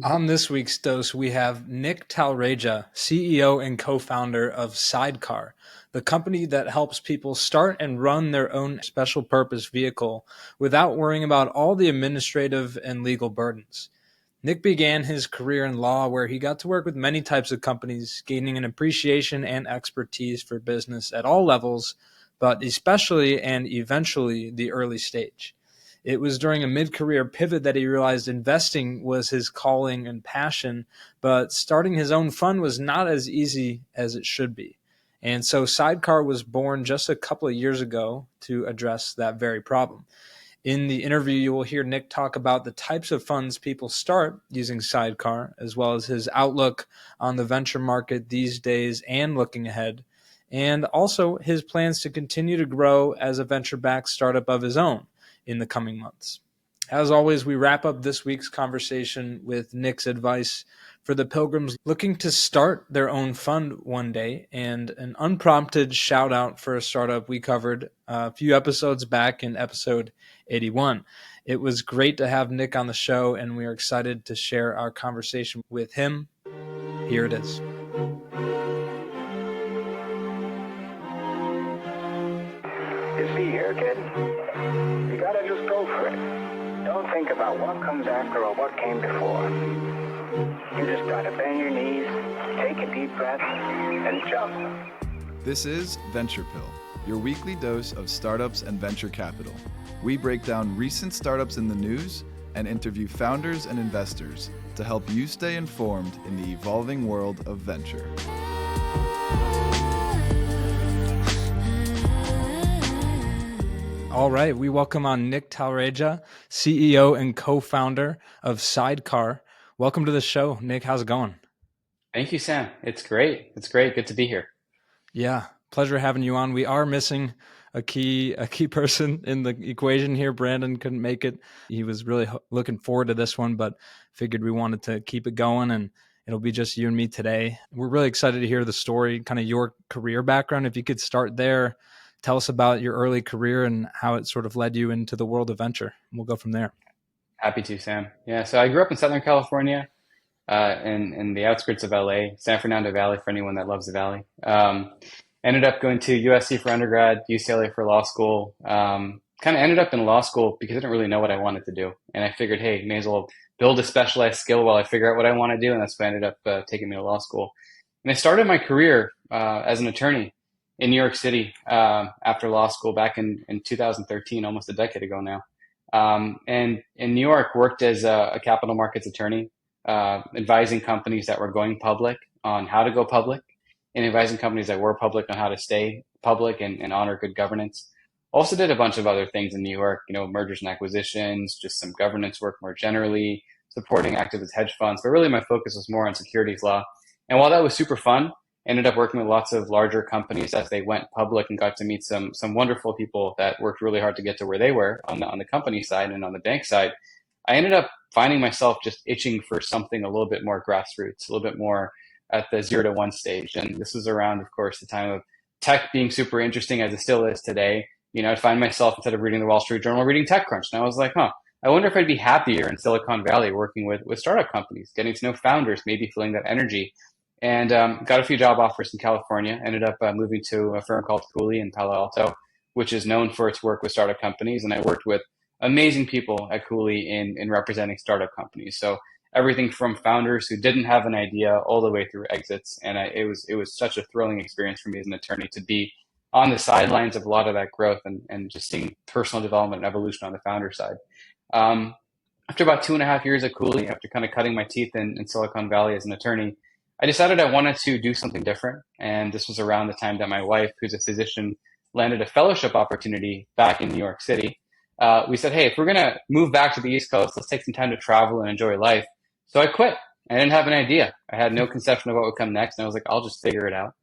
On this week's dose, we have Nik Talreja, CEO and co-founder of Sydecar, the company that helps people start and run their own special purpose vehicle without worrying about all the administrative and legal burdens. Nik began his career in law where he got to work with many types of companies, gaining an appreciation and expertise for business at all levels, but especially and eventually the early stage. It was during a mid-career pivot that he realized investing was his calling and passion, but starting his own fund was not as easy as it should be. And so Sydecar was born just a couple of years ago to address that very problem. In the interview, you will hear Nik talk about the types of funds people start using Sydecar, as well as his outlook on the venture market these days and looking ahead, and also his plans to continue to grow as a venture-backed startup of his own in the coming months. As always, we wrap up this week's conversation with Nik's advice for the pilgrims looking to start their own fund one day, and an unprompted shout out for a startup we covered a few episodes back in episode 81. It was great to have Nik on the show, and we are excited to share our conversation with him. Here it is. You see here, kid? You gotta just go for it. Don't think about what comes after or what came before. You just gotta bend your knees, take a deep breath, and jump. This is Venture Pill, your weekly dose of startups and venture capital. We break down recent startups in the news and interview founders and investors to help you stay informed in the evolving world of venture. All right, we welcome on Nik Talreja, CEO and co-founder of Sydecar. Welcome to the show, Nik. How's it going? Thank you, Sam. It's great. Good to be here. Yeah, pleasure having you on. We are missing a key person in the equation here. Brandon couldn't make it. He was really looking forward to this one, but figured we wanted to keep it going, and it'll be just you and me today. We're really excited to hear the story, kind of your career background. If you could start there, tell us about your early career and how it sort of led you into the world of venture. We'll go from there. Happy to, Sam. Yeah, so I grew up in Southern California, in the outskirts of LA, San Fernando Valley for anyone that loves the Valley. Ended up going to USC for undergrad, UCLA for law school. Kind of ended up in law school because I didn't really know what I wanted to do. And I figured, hey, may as well build a specialized skill while I figure out what I want to do. And that's what ended up taking me to law school. And I started my career as an attorney in New York City after law school back in 2013, almost a decade ago now. And in New York, worked as a capital markets attorney, advising companies that were going public on how to go public, and advising companies that were public on how to stay public and honor good governance. Also did a bunch of other things in New York, mergers and acquisitions, just some governance work more generally, supporting activist hedge funds. But really my focus was more on securities law. And while that was super fun, ended up working with lots of larger companies as they went public and got to meet some wonderful people that worked really hard to get to where they were on the company side and on the bank side. I ended up finding myself just itching for something a little bit more grassroots, a little bit more at the 0 to 1 stage. And this was around, of course, the time of tech being super interesting as it still is today. I'd find myself, instead of reading the Wall Street Journal, reading TechCrunch. And I was like, I wonder if I'd be happier in Silicon Valley working with startup companies, getting to know founders, maybe feeling that energy. And got a few job offers in California. Ended up moving to a firm called Cooley in Palo Alto, which is known for its work with startup companies. And I worked with amazing people at Cooley in representing startup companies. So everything from founders who didn't have an idea all the way through exits. And it was such a thrilling experience for me as an attorney to be on the sidelines of a lot of that growth and just seeing personal development and evolution on the founder side. After about 2.5 years at Cooley, after kind of cutting my teeth in Silicon Valley as an attorney, I decided I wanted to do something different. And this was around the time that my wife, who's a physician, landed a fellowship opportunity back in New York City. We said, hey, if we're going to move back to the East Coast, let's take some time to travel and enjoy life. So I quit. I didn't have an idea. I had no conception of what would come next. And I was like, I'll just figure it out.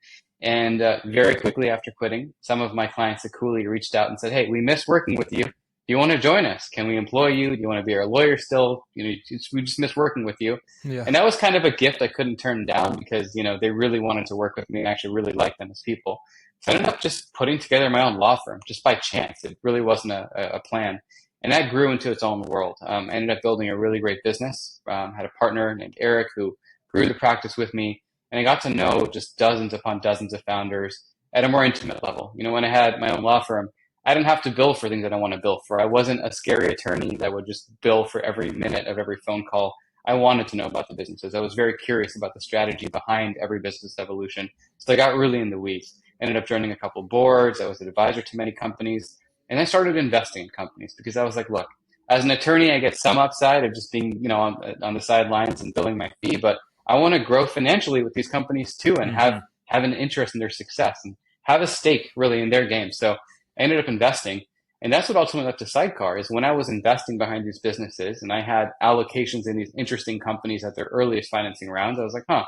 And very quickly after quitting, some of my clients at Cooley reached out and said, hey, we miss working with you. Do you want to join us? Can we employ you? Do you want to be our lawyer still? We just miss working with you. Yeah. And that was kind of a gift I couldn't turn down because, they really wanted to work with me and I actually really liked them as people. So I ended up just putting together my own law firm just by chance. It really wasn't a plan. And that grew into its own world. I ended up building a really great business, had a partner named Eric who grew the practice with me. And I got to know just dozens upon dozens of founders at a more intimate level. When I had my own law firm, I didn't have to bill for things I don't want to bill for. I wasn't a scary attorney that would just bill for every minute of every phone call. I wanted to know about the businesses. I was very curious about the strategy behind every business evolution. So I got really in the weeds. Ended up joining a couple boards. I was an advisor to many companies. And I started investing in companies because I was like, look, as an attorney, I get some upside of just being, on the sidelines and billing my fee, but I want to grow financially with these companies too and have an interest in their success and have a stake really in their game. So I ended up investing. And that's what ultimately led to Sydecar is when I was investing behind these businesses and I had allocations in these interesting companies at their earliest financing rounds, I was like, I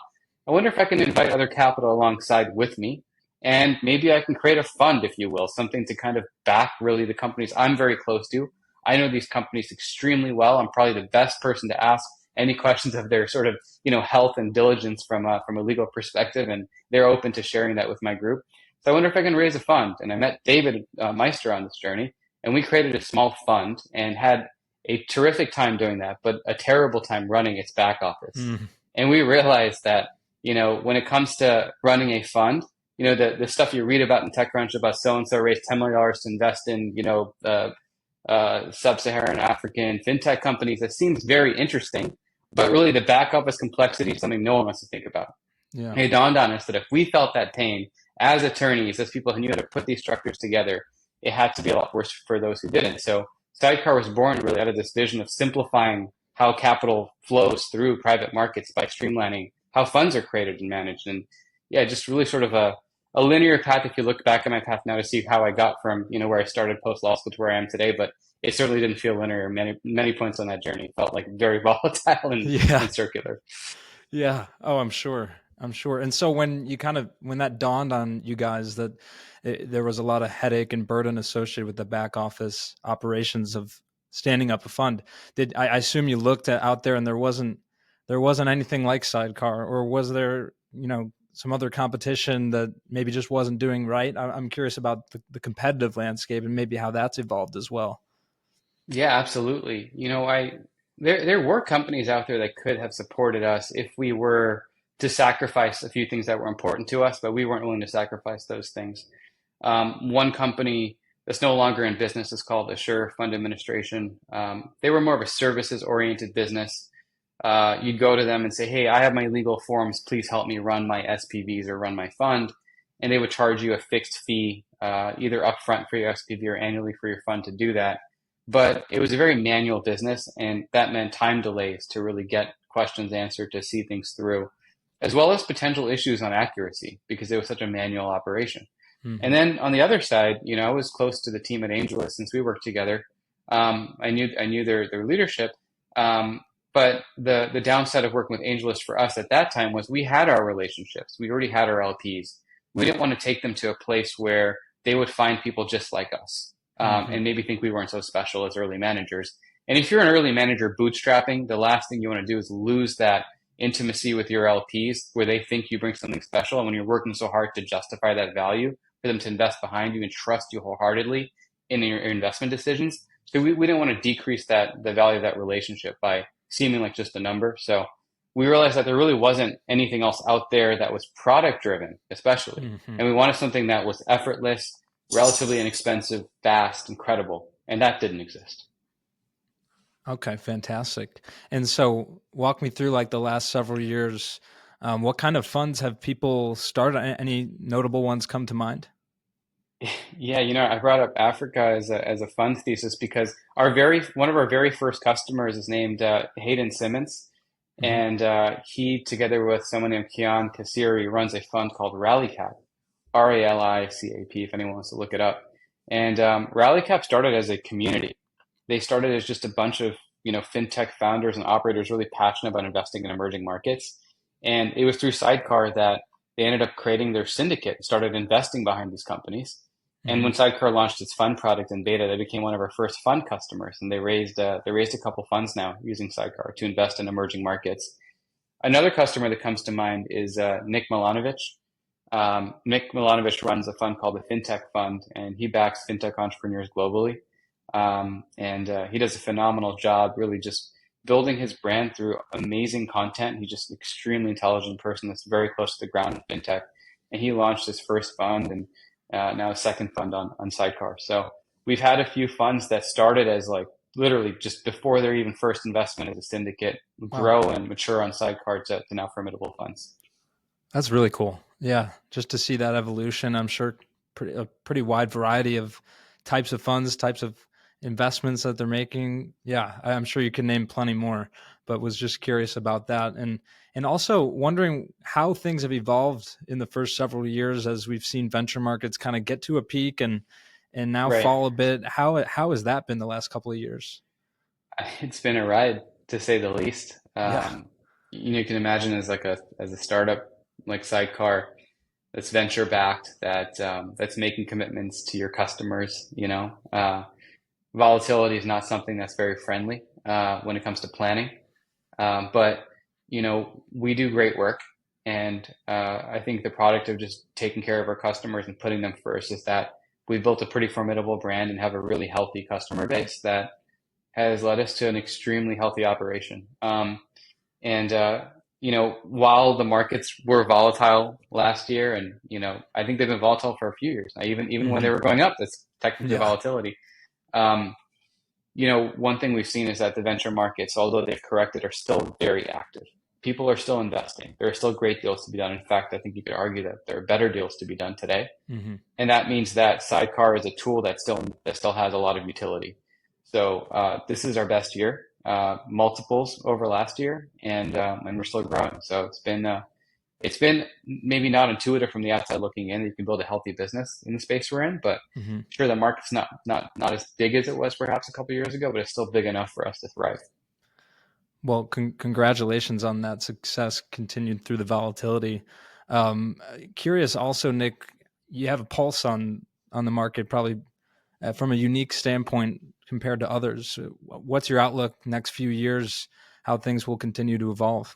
wonder if I can invite other capital alongside with me. And maybe I can create a fund, if you will, something to kind of back really the companies I'm very close to. I know these companies extremely well. I'm probably the best person to ask any questions of their sort of, health and diligence from a legal perspective. And they're open to sharing that with my group. So I wonder if I can raise a fund. And I met David Meister on this journey, and we created a small fund and had a terrific time doing that, but a terrible time running its back office. And we realized that, when it comes to running a fund, the stuff you read about in TechCrunch about so-and-so raised $10 million to invest in, sub-Saharan African fintech companies, that seems very interesting, but really the back office complexity is something no one wants to think about. Yeah. It dawned on us that if we felt that pain as attorneys, as people who knew how to put these structures together, it had to be a lot worse for those who didn't. So Sydecar was born really out of this vision of simplifying how capital flows through private markets by streamlining how funds are created and managed. And yeah, just really sort of a linear path if you look back at my path now to see how I got from, where I started post law school to where I am today. But it certainly didn't feel linear. Many points on that journey it felt like very volatile and circular. Yeah. Oh, I'm sure. And so when that dawned on you guys that there was a lot of headache and burden associated with the back office operations of standing up a fund, I assume you looked out there and there wasn't anything like Sydecar, or was there, some other competition that maybe just wasn't doing right? I'm curious about the competitive landscape and maybe how that's evolved as well. Yeah, absolutely. There were companies out there that could have supported us if we were to sacrifice a few things that were important to us, but we weren't willing to sacrifice those things. One company that's no longer in business is called Assure Fund Administration. They were more of a services-oriented business. You'd go to them and say, hey, I have my legal forms. Please help me run my SPVs or run my fund. And they would charge you a fixed fee, either upfront for your SPV or annually for your fund to do that. But it was a very manual business, and that meant time delays to really get questions answered, to see things through, as well as potential issues on accuracy because it was such a manual operation. And then on the other side, I was close to the team at AngelList since we worked together. I knew their leadership. But the downside of working with AngelList for us at that time was we had our relationships. We already had our LPs. We didn't want to take them to a place where they would find people just like us and maybe think we weren't so special as early managers. And if you're an early manager bootstrapping, the last thing you want to do is lose that intimacy with your LPs where they think you bring something special. And when you're working so hard to justify that value for them to invest behind you and trust you wholeheartedly in your investment decisions. So we didn't want to decrease the value of that relationship by seeming like just a number. So we realized that there really wasn't anything else out there that was product driven, especially. And we wanted something that was effortless, relatively inexpensive, fast, and credible. And that didn't exist. Okay, fantastic. And so walk me through like the last several years. What kind of funds have people started? Any notable ones come to mind? Yeah, I brought up Africa as a fund thesis because one of our very first customers is named Hayden Simmons, and he, together with someone named Kian Kassiri, runs a fund called RallyCap, RALICAP, if anyone wants to look it up. And RallyCap started as a community. They started as just a bunch of fintech founders and operators really passionate about investing in emerging markets, and it was through Sydecar that they ended up creating their syndicate and started investing behind these companies. And when Sydecar launched its fund product in beta, they became one of our first fund customers, and they raised a couple funds now using Sydecar to invest in emerging markets. Another customer that comes to mind is Nik Milanovic. Nik Milanovic runs a fund called the FinTech Fund, and he backs fintech entrepreneurs globally. And he does a phenomenal job really just building his brand through amazing content. He's just an extremely intelligent person that's very close to the ground in fintech. And he launched his first fund and now a second fund on Sidecar. So we've had a few funds that started as like literally just before their even first investment as a syndicate grow and mature on Sidecar to now formidable funds. That's really cool. Yeah, just to see that evolution. I'm sure a pretty wide variety of types of funds, types of investments that they're making. Yeah, I'm sure you can name plenty more, but was just curious about that. And also wondering how things have evolved in the first several years as we've seen venture markets kind of get to a peak and now Right. fall a bit. How has that been the last couple of years? It's been a ride to say the least. Yeah. You can imagine as a startup like Sidecar that's venture backed that's making commitments to your customers. Volatility is not something that's very friendly when it comes to planning. But we do great work, and I think the product of just taking care of our customers and putting them first is that we built a pretty formidable brand and have a really healthy customer base that has led us to an extremely healthy operation. And while the markets were volatile last year, and I think they've been volatile for a few years now, even when they were going up, that's technically volatility. One thing we've seen is that the venture markets, although they've corrected, are still very active. People are still investing. There are still great deals to be done. In fact, I think you could argue that there are better deals to be done today. And that means that Sidecar is a tool that still has a lot of utility. So this is our best year, multiples over last year, and we're still growing. So it's been maybe not intuitive from the outside looking in that you can build a healthy business in the space we're in, but sure, the market's not as big as it was perhaps a couple of years ago, but it's still big enough for us to thrive. Well, congratulations on that success continued through the volatility. Curious also, Nik, you have a pulse on the market, probably from a unique standpoint compared to others. What's your outlook next few years, how things will continue to evolve?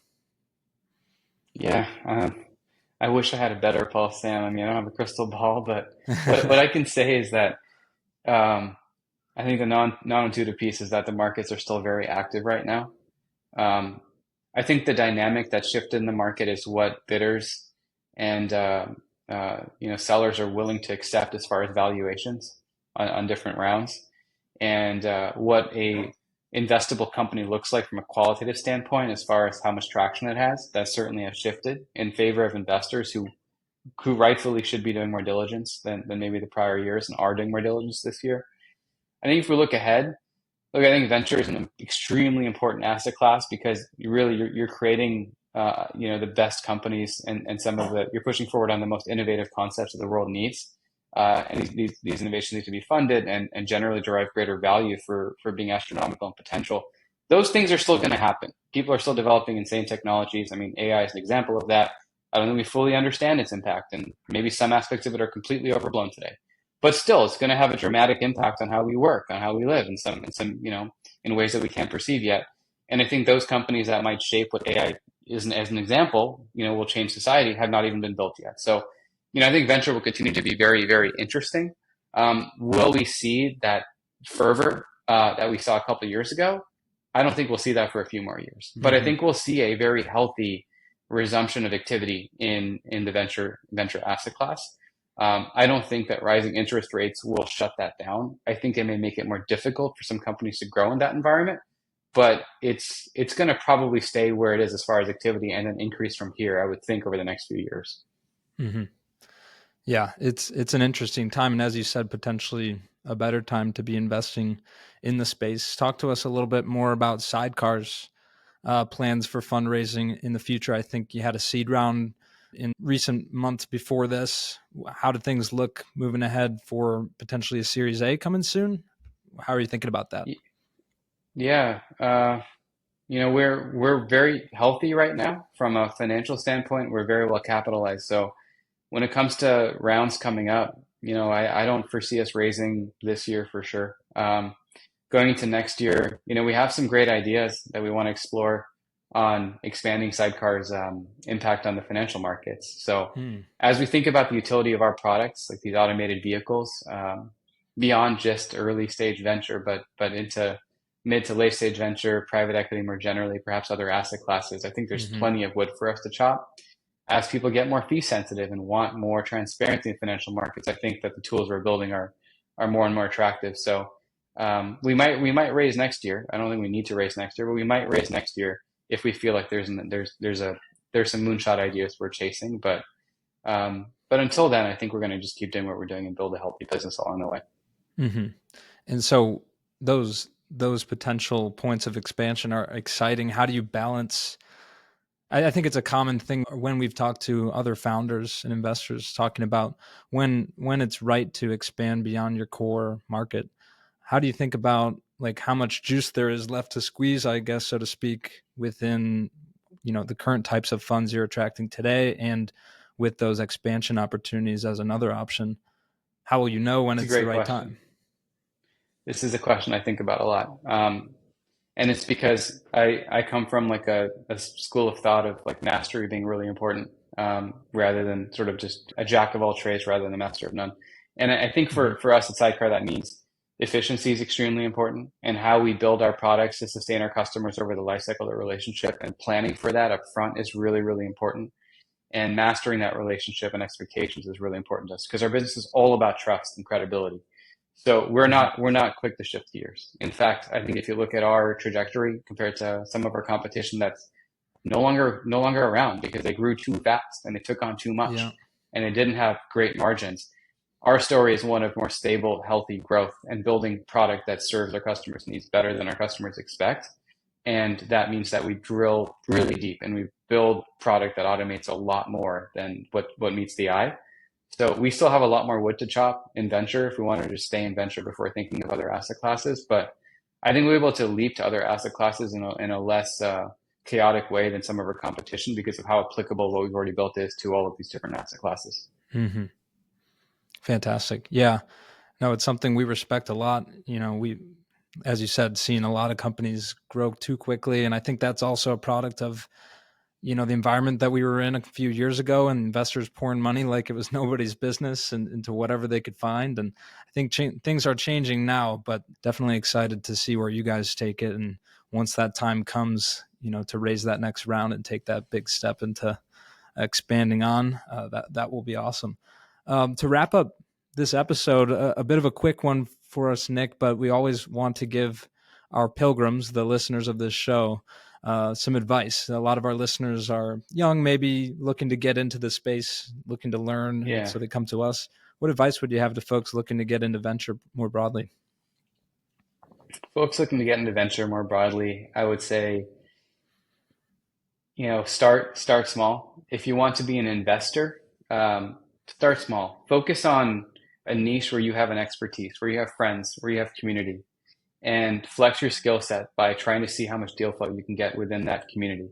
Yeah, I wish I had a better pulse, Sam. I mean, I don't have a crystal ball, but what I can say is that I think the non-intuitive piece is that the markets are still very active right now. I think the dynamic that shifted in the market is what bidders and sellers are willing to accept as far as valuations on different rounds, and what a investable company looks like from a qualitative standpoint as far as how much traction it has. That certainly has shifted in favor of investors who rightfully should be doing more diligence than maybe the prior years and are doing more diligence this year. I think if we look ahead, I think venture is an extremely important asset class because you're creating the best companies and you're pushing forward on the most innovative concepts that the world needs. And these innovations need to be funded and generally derive greater value for being astronomical in potential. Those things are still going to happen. People are still developing insane technologies. I mean, AI is an example of that. I don't think we fully understand its impact, and maybe some aspects of it are completely overblown today. But still, it's going to have a dramatic impact on how we work, on how we live, in ways that we can't perceive yet. And I think those companies that might shape what AI is, as an example, will change society, have not even been built yet. So, I think venture will continue to be very, very interesting. Will we see that fervor that we saw a couple of years ago? I don't think we'll see that for a few more years. But I think we'll see a very healthy resumption of activity in the venture asset class. I don't think that rising interest rates will shut that down. I think it may make it more difficult for some companies to grow in that environment, but it's going to probably stay where it is as far as activity and then increase from here, I would think, over the next few years. Yeah, it's an interesting time, and as you said, potentially a better time to be investing in the space. Talk to us a little bit more about Sidecar's plans for fundraising in the future. I think you had a seed round in recent months before this. How do things look moving ahead for potentially a Series A coming soon? How are you thinking about that? Yeah, we're very healthy right now from a financial standpoint. We're very well capitalized. So when it comes to rounds coming up, I don't foresee us raising this year for sure. Going into next year, we have some great ideas that we want to explore on expanding Sidecar's impact on the financial markets. So as we think about the utility of our products, like these automated vehicles, beyond just early stage venture, but into mid to late stage venture, private equity more generally, perhaps other asset classes. I think there's Mm-hmm. plenty of wood for us to chop. As people get more fee sensitive and want more transparency in financial markets, I think that the tools we're building are more and more attractive. So we might raise next year. I don't think we need to raise next year, but we might raise next year if we feel like there's some moonshot ideas we're chasing. But until then, I think we're going to just keep doing what we're doing and build a healthy business along the way. Mm-hmm. And so those potential points of expansion are exciting. How do you balance? I think it's a common thing when we've talked to other founders and investors talking about when it's right to expand beyond your core market. How do you think about like how much juice there is left to squeeze, I guess, so to speak, within the current types of funds you're attracting today, and with those expansion opportunities as another option? How will you know when It's a it's the great right question. time? This is a question I think about a lot. And it's because I come from like a school of thought of like mastery being really important, rather than sort of just a jack of all trades rather than a master of none. And I think Mm-hmm. for us at Sidecar, that means efficiency is extremely important, and how we build our products to sustain our customers over the life cycle of the relationship and planning for that up front is really, really important. And mastering that relationship and expectations is really important to us because our business is all about trust and credibility. So Mm-hmm. we're not quick to shift gears. In fact, I think if you look at our trajectory compared to some of our competition that's no longer around because they grew too fast and they took on too Yeah. much and they didn't have great margins. Our story is one of more stable, healthy growth and building product that serves our customers' needs better than our customers expect. And that means that we drill really deep and we build product that automates a lot more than what meets the eye. So we still have a lot more wood to chop in venture if we wanted to stay in venture before thinking of other asset classes. But I think we're able to leap to other asset classes in a less chaotic way than some of our competition because of how applicable what we've already built is to all of these different asset classes. Mm-hmm. Fantastic. Yeah. No, it's something we respect a lot. We, as you said, seen a lot of companies grow too quickly. And I think that's also a product of, the environment that we were in a few years ago, and investors pouring money like it was nobody's business and into whatever they could find. And I think things are changing now, but definitely excited to see where you guys take it. And once that time comes, to raise that next round and take that big step into expanding on, that will be awesome. To wrap up this episode, a bit of a quick one for us, Nik, but we always want to give our pilgrims, the listeners of this show, some advice. A lot of our listeners are young, maybe looking to get into the space, looking to learn, and Yeah. so they come to us. What advice would you have to folks looking to get into venture more broadly? Folks looking to get into venture more broadly, I would say, start small. If you want to be an investor, start small. Focus on a niche where you have an expertise, where you have friends, where you have community, and flex your skill set by trying to see how much deal flow you can get within that community.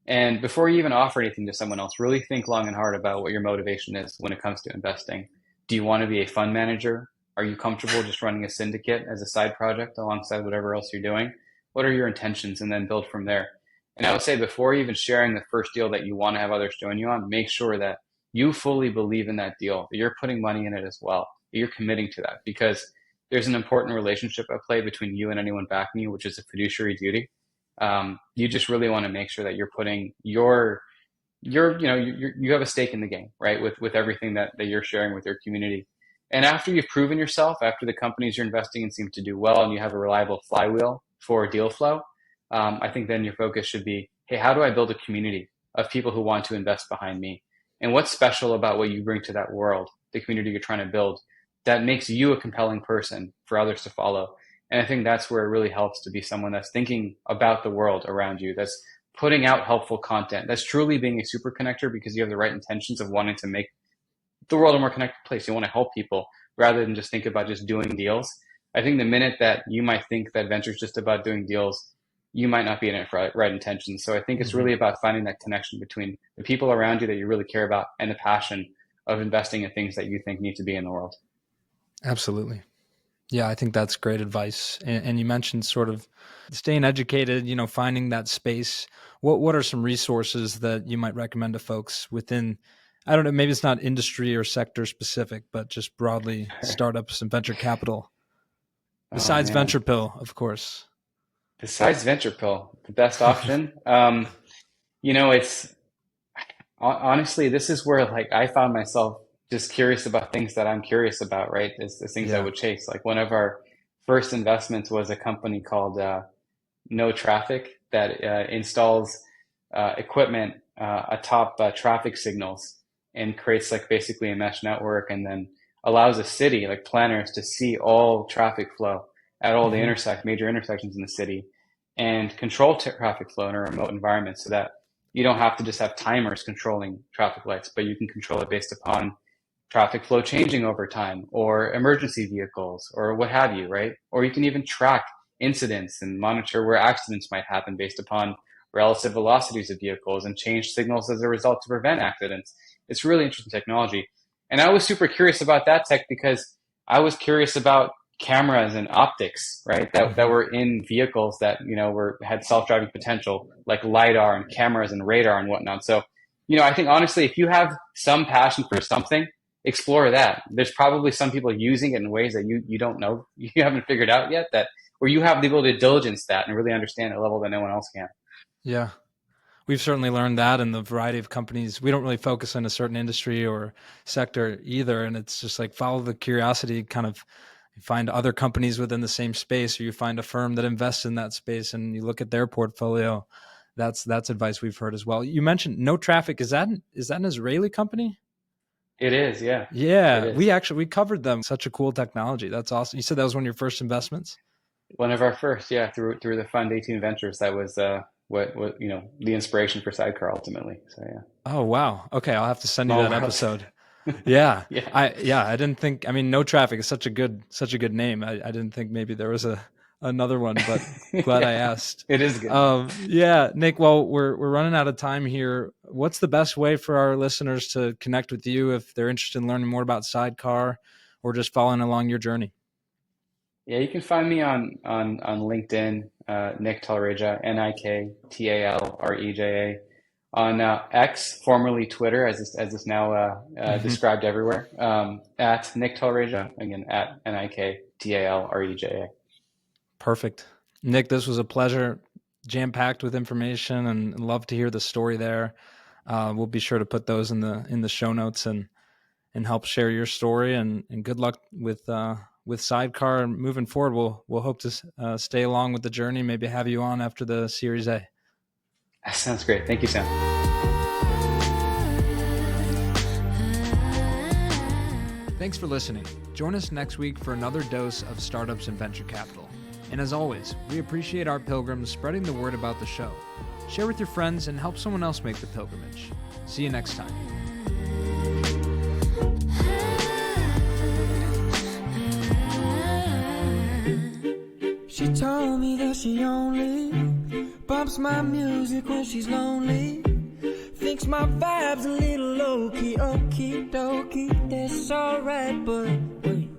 And before you even offer anything to someone else, really think long and hard about what your motivation is when it comes to investing. Do you want to be a fund manager? Are you comfortable just running a syndicate as a side project alongside whatever else you're doing? What are your intentions? And then build from there. And I would say before even sharing the first deal that you want to have others join you on, make sure that you fully believe in that deal, that you're putting money in it as well, that you're committing to that because there's an important relationship at play between you and anyone backing you, which is a fiduciary duty. You just really want to make sure that you're putting you have a stake in the game, right? With everything that you're sharing with your community. And after you've proven yourself, after the companies you're investing in seem to do well and you have a reliable flywheel for deal flow, I think then your focus should be, hey, how do I build a community of people who want to invest behind me? And what's special about what you bring to that world, the community you're trying to build, that makes you a compelling person for others to follow? And I think that's where it really helps to be someone that's thinking about the world around you, that's putting out helpful content, that's truly being a super connector because you have the right intentions of wanting to make the world a more connected place. You want to help people rather than just think about just doing deals. I think the minute that you might think that venture is just about doing deals, you might not be in it for right intentions. So I think it's Mm-hmm. really about finding that connection between the people around you that you really care about and the passion of investing in things that you think need to be in the world. Absolutely. Yeah, I think that's great advice. And you mentioned sort of staying educated, finding that space. What are some resources that you might recommend to folks within I don't know, maybe it's not industry or sector specific, but just broadly startups and venture capital. Oh Besides man. Venture Pill, of course. Besides venture pill, the best option. It's honestly, this is where like I found myself just curious about things that I'm curious about, right? It's things I Yeah. would chase. Like one of our first investments was a company called No Traffic that installs equipment atop traffic signals and creates like basically a mesh network and then allows a city like planners to see all traffic flow at all the Hmm. major intersections in the city and control traffic flow in a remote environment so that you don't have to just have timers controlling traffic lights, but you can control it based upon traffic flow changing over time or emergency vehicles or what have you, right? Or you can even track incidents and monitor where accidents might happen based upon relative velocities of vehicles and change signals as a result to prevent accidents. It's really interesting technology. And I was super curious about that tech because I was curious about cameras and optics, right? That Hmm. were in vehicles that, had self-driving potential, like LiDAR and cameras and radar and whatnot. So, I think honestly, if you have some passion for something, explore that. There's probably some people using it in ways that you don't know, you haven't figured out yet, that where you have the ability to diligence that and really understand at a level that no one else can. Yeah. We've certainly learned that in the variety of companies. We don't really focus on a certain industry or sector either. And it's just like follow the curiosity, kind of you find other companies within the same space, or you find a firm that invests in that space and you look at their portfolio. That's advice we've heard as well. You mentioned No Traffic. Is that an Israeli company? It is, yeah, it Yeah, is. we covered them. Such a cool technology. That's awesome. You said that was one of your first investments? One of our first, yeah, through the fund 18 Ventures. That was what the inspiration for Sidecar ultimately. So yeah, Oh wow. Okay, I'll have to send you small that world. episode. Yeah. Yeah, I didn't think, I mean, No Traffic is such a good name. I didn't think maybe there was another one, but glad I yeah, asked. it is a good name. Yeah, Nick, well, we're running out of time here. What's the best way for our listeners to connect with you if they're interested in learning more about Sidecar or just following along your journey? Yeah, you can find me on LinkedIn, Nik Talreja, Niktalreja. On X, formerly Twitter, as it's now Hmm. described everywhere, at Nik Talreja, again, at Niktalreja. Perfect. Nick, this was a pleasure, jam packed with information, and love to hear the story there. We'll be sure to put those in the show notes and help share your story. And good luck with Sidecar and moving forward. We'll hope to stay along with the journey. Maybe have you on after the Series A. That sounds great. Thank you, Sam. Thanks for listening. Join us next week for another dose of startups and venture capital. And as always, we appreciate our pilgrims spreading the word about the show. Share with your friends and help someone else make the pilgrimage. See you next time. She told me that she only bumps my music when she's lonely. Thinks my vibe's a little low-key, okie dokie, that's alright, but wait,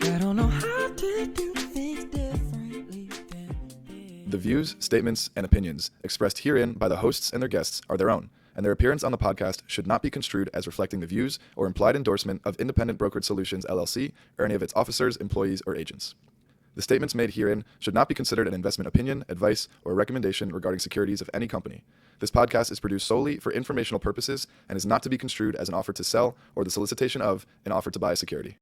I don't know how to do things differently than this. The views, statements, and opinions expressed herein by the hosts and their guests are their own, and their appearance on the podcast should not be construed as reflecting the views or implied endorsement of Independent Brokerage Solutions, LLC, or any of its officers, employees, or agents. The statements made herein should not be considered an investment opinion, advice, or recommendation regarding securities of any company. This podcast is produced solely for informational purposes and is not to be construed as an offer to sell or the solicitation of an offer to buy a security.